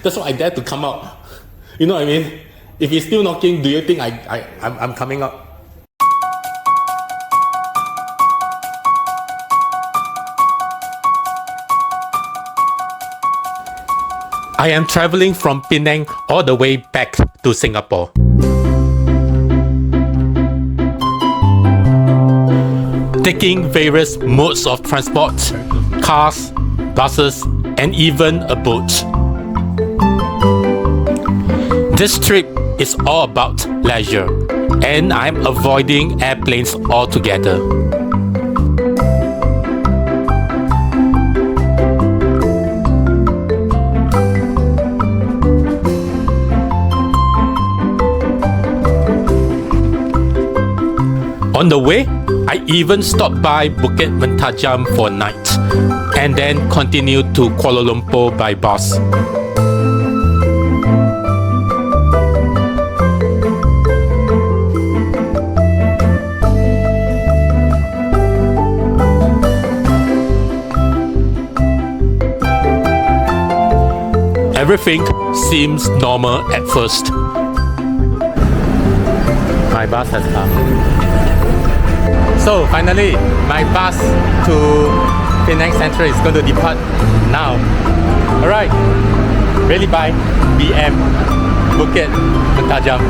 That's why I dare to come out. You know what I mean? If he's still knocking, do you think I'm coming out? I am traveling from Penang all the way back to Singapore. Taking various modes of transport, cars, buses, and even a boat. This trip is all about leisure, and I'm avoiding airplanes altogether. On the way, I even stopped by Bukit Mertajam for a night and then continued to Kuala Lumpur by bus. Everything seems normal at first. My bus has come. So finally, my bus to Penang Central is going to depart now. Alright, really bye, BM, Bukit Mertajam.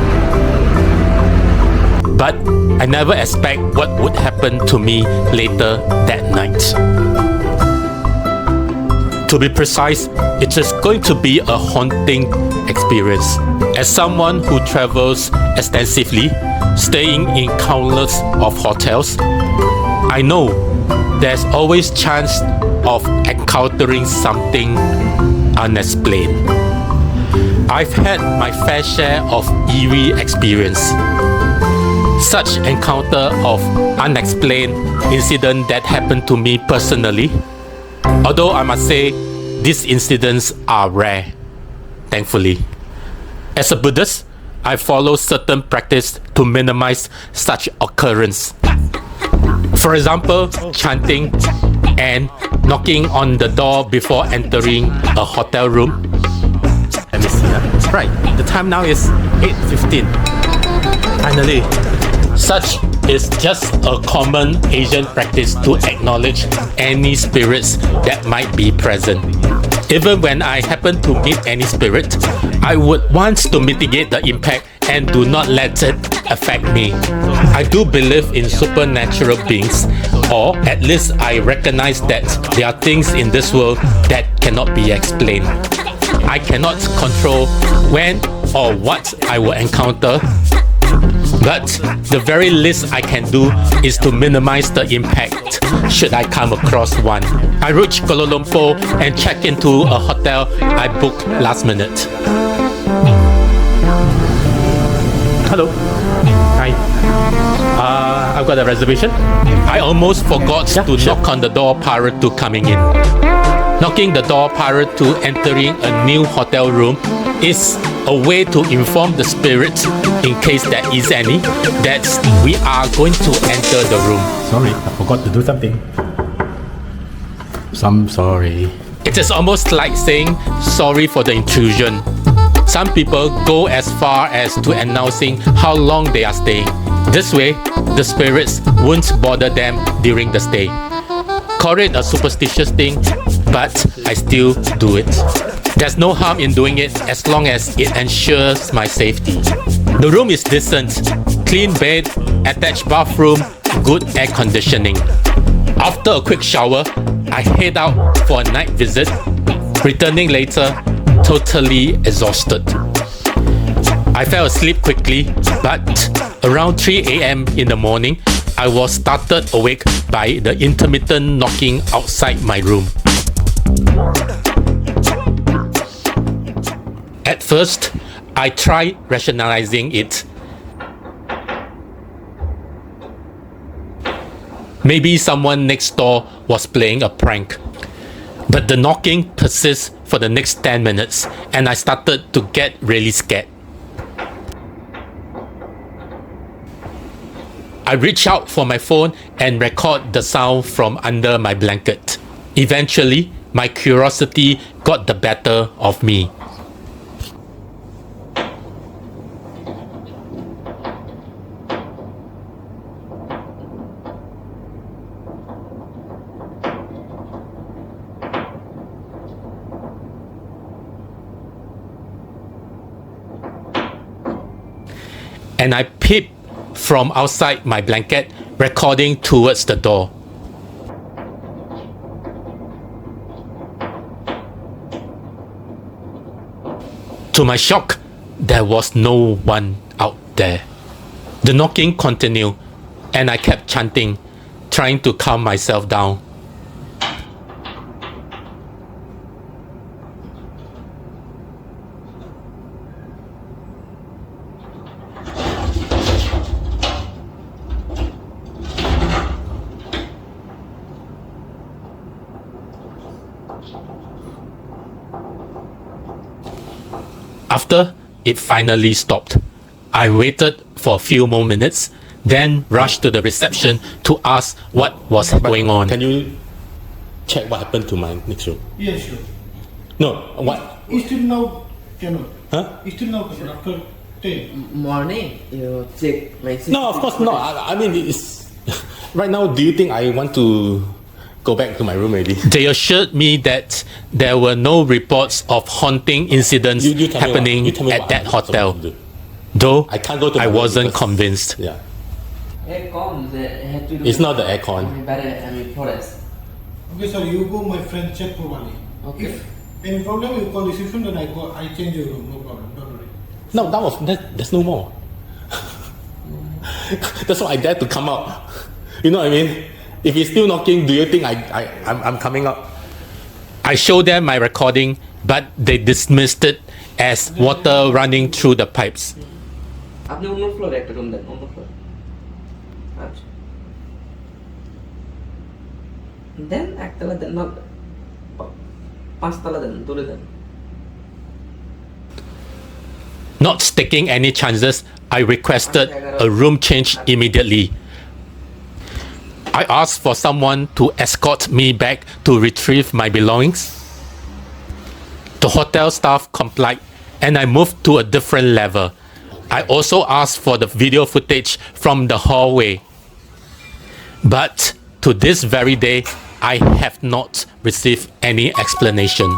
But I never expect what would happen to me later that night. To be precise, it is going to be a haunting experience. As someone who travels extensively, staying in countless of hotels, I know there's always chance of encountering something unexplained. I've had my fair share of eerie experience. Such encounter of unexplained incident that happened to me personally, although I must say these incidents are rare, thankfully. As a Buddhist, I follow certain practice to minimize such occurrence. For example, chanting and knocking on the door before entering a hotel room. Let me see. Right, the time now is 8:15. Finally, such is just a common Asian practice to acknowledge any spirits that might be present. Even when I happen to meet any spirit, I would want to mitigate the impact and do not let it affect me. I do believe in supernatural beings, or at least I recognize that there are things in this world that cannot be explained. I cannot control when or what I will encounter, but the very least I can do is to minimize the impact should I come across one. I reached Kuala Lumpur and checked into a hotel I booked last minute. Hello. Hi. I've got a reservation. I almost forgot to knock on the door prior to coming in. Knocking the door prior to entering a new hotel room is a way to inform the spirit, in case there is any, that we are going to enter the room. Sorry, I forgot to do something. I'm sorry. It is almost like saying sorry for the intrusion. Some people go as far as to announcing how long they are staying. This way, the spirits won't bother them during the stay. Call it a superstitious thing, but I still do it. There's no harm in doing it as long as it ensures my safety. The room is decent, clean bed, attached bathroom, good air conditioning. After a quick shower, I head out for a night visit, returning later totally exhausted. I fell asleep quickly, but around 3 a.m. in the morning, I was started awake by the intermittent knocking outside my room. At first, I tried rationalizing it. Maybe someone next door was playing a prank. But the knocking persists for the next 10 minutes and I started to get really scared. I reach out for my phone and record the sound from under my blanket. Eventually, my curiosity got the better of me. and I peeped from outside my blanket, recording towards the door. To my shock, there was no one out there. The knocking continued, and I kept chanting, trying to calm myself down. After it finally stopped, I waited for a few more minutes, then rushed to the reception to ask what was going on. Can you check what happened to my next room? Yeah, sure. No, what? It's still now cannot. Huh? It's still now cannot. After 10. Morning, you check my No, of course not. I mean, it's right now. Do you think I want to go back to my room already? They assured me that there were no reports of haunting incidents You tell me happening what- you tell me at what that I'm hotel. supposed to do. Though I can't go to my I room wasn't because- convinced. Yeah, Aircon, they had to do. it's not the aircon. Forest. Okay, sir, you go, my friend, check properly. Okay. If any problem, you call reception, then I change your room. No problem. Don't worry. No, there's no more. That's why I dare to come out. You know what I mean? If he's still knocking, do you think I'm coming out? I showed them my recording, but they dismissed it as water running through the pipes. আপনি অন্য ফ্লোরে একটা room দেন অন্য floor আচ্ছা দেন একতলা দেন না পাঁচতলা দেন দূরে দেন Not taking any chances, I requested a room change immediately. I asked for someone to escort me back to retrieve my belongings. The hotel staff complied, and I moved to a different level. I also asked for the video footage from the hallway. But to this very day, I have not received any explanation.